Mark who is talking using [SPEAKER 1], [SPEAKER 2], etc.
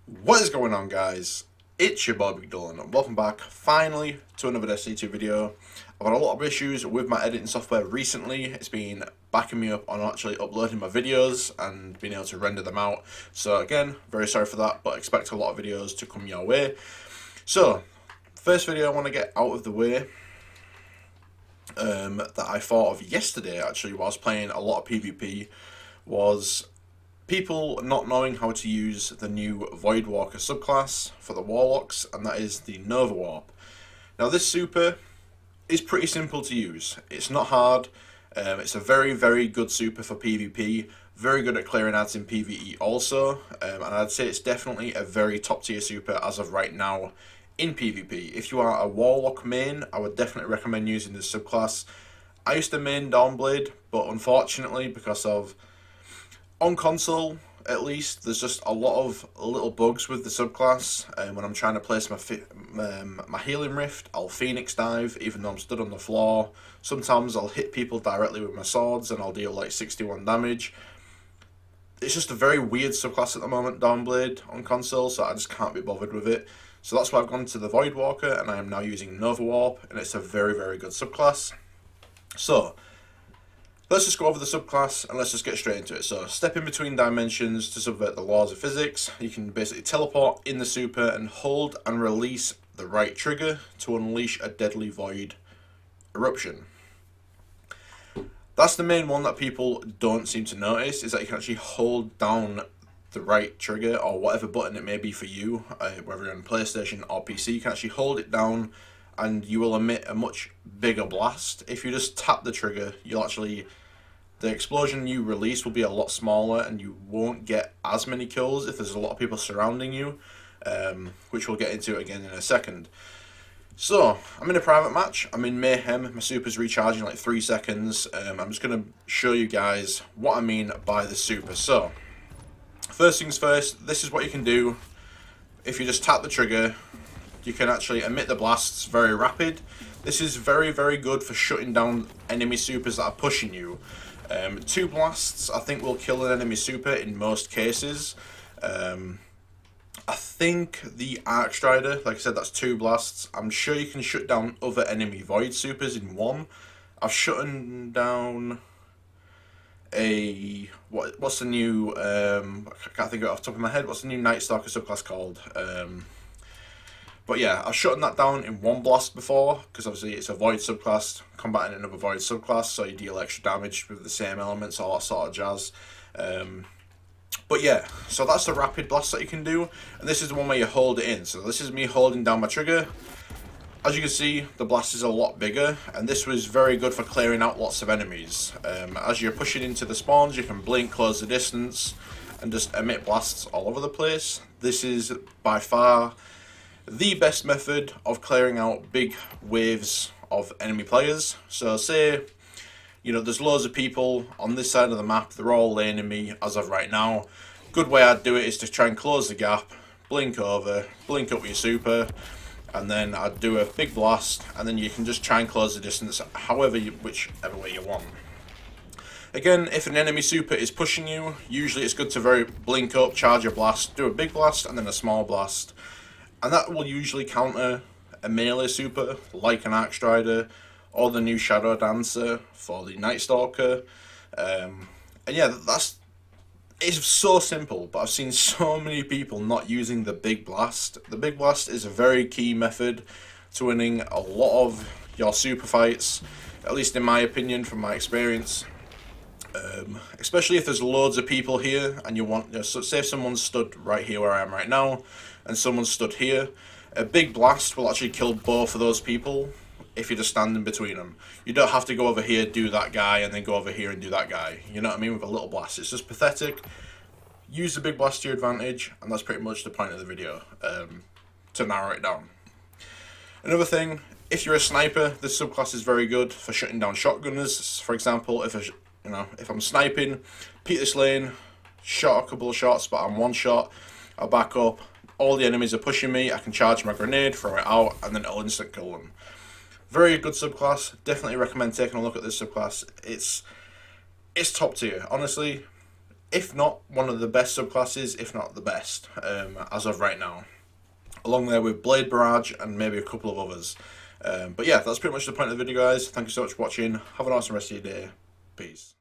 [SPEAKER 1] What is going on, guys? It's your boy Big Dyllan and welcome back finally to another Destiny 2 video. I've had a lot of issues with my editing software recently. It's been backing me up on actually uploading my videos and being able to render them out. So again, very sorry for that, but expect a lot of videos to come your way. So, first video I want to get out of the way that I thought of yesterday actually whilst playing a lot of PvP was people not knowing how to use the new Voidwalker subclass for the Warlocks, and that is the Nova Warp. Now this super is pretty simple to use. It's not hard. It's a very good super for PvP. Very good at clearing ads in PvE also, and I'd say it's definitely a very top tier super as of right now in PvP. If you are a Warlock main, I would definitely recommend using this subclass. I used to main Dawnblade, but unfortunately because of on console, at least, there's just a lot of little bugs with the subclass. When I'm trying to place my healing rift, I'll Phoenix dive even though I'm stood on the floor. Sometimes I'll hit people directly with my swords and I'll deal like 61 damage. It's just a very weird subclass at the moment, Dawnblade, on console, so I just can't be bothered with it. So that's why I've gone to the Voidwalker and I am now using Nova Warp, and it's a very good subclass. So, let's just go over the subclass and let's just get straight into it. So, step in between dimensions to subvert the laws of physics. You can basically teleport in the super and hold and release the right trigger to unleash a deadly void eruption. That's the main one that people don't seem to notice, is that you can actually hold down the right trigger or whatever button it may be for you, whether you're on PlayStation or PC. You can actually hold it down and you will emit a much bigger blast. If you just tap the trigger, the explosion you release will be a lot smaller and you won't get as many kills if there's a lot of people surrounding you, which we'll get into again in a second. So, I'm in a private match, I'm in Mayhem, my super's recharging in like 3 seconds. I'm just going to show you guys what I mean by the super. So, first things first, this is what you can do. If you just tap the trigger, you can actually emit the blasts very rapid. This is very good for shutting down enemy supers that are pushing you. 2 blasts I think will kill an enemy super in most cases. I think the Arc Strider, like I said, that's 2 blasts. I'm sure you can shut down other enemy Void supers in 1. I've shut down a what's the new I can't think of it off the top of my head. What's the new Night Stalker subclass called? But yeah, I've shut that down in 1 blast before, because obviously it's a Void subclass combating another Void subclass, so you deal extra damage with the same elements, all that sort of jazz. But yeah, so that's the rapid blast that you can do, and this is the one where you hold it in. So this is me holding down my trigger. As you can see, the blast is a lot bigger, and this was very good for clearing out lots of enemies. As you're pushing into the spawns, you can blink, close the distance, and just emit blasts all over the place. This is by far the best method of clearing out big waves of enemy players. So say, there's loads of people on this side of the map, they're all laning me as of right now. Good way I'd do it is to try and close the gap, blink over, blink up with your super, and then I'd do a big blast, and then you can just try and close the distance whichever way you want. Again, if an enemy super is pushing you, usually it's good to blink up, charge a blast, do a big blast, and then a small blast. And that will usually counter a melee super, like an Arc Strider, or the new Shadow Dancer for the Night Stalker. And yeah, it's so simple, but I've seen so many people not using the Big Blast. The Big Blast is a very key method to winning a lot of your super fights, at least in my opinion, from my experience. Especially if there's loads of people here and so say if someone stood right here where I am right now and someone stood here, a big blast will actually kill both of those people if you're just standing between them. You don't have to go over here, do that guy, and then go over here and do that guy. You know what I mean? With a little blast, it's just pathetic. Use the big blast to your advantage, and that's pretty much the point of the video, to narrow it down. Another thing, if you're a sniper, this subclass is very good for shutting down shotgunners. For example, if I'm sniping, peek this lane, shot a couple of shots, but I'm 1 shot, I'll back up, all the enemies are pushing me, I can charge my grenade, throw it out, and then it'll instant kill them. Very good subclass, definitely recommend taking a look at this subclass. It's top tier, honestly. if not one of the best subclasses, if not the best, as of right now. Along there with Blade Barrage and maybe a couple of others. But yeah, that's pretty much the point of the video, guys. Thank you so much for watching. Have an awesome rest of your day. Peace.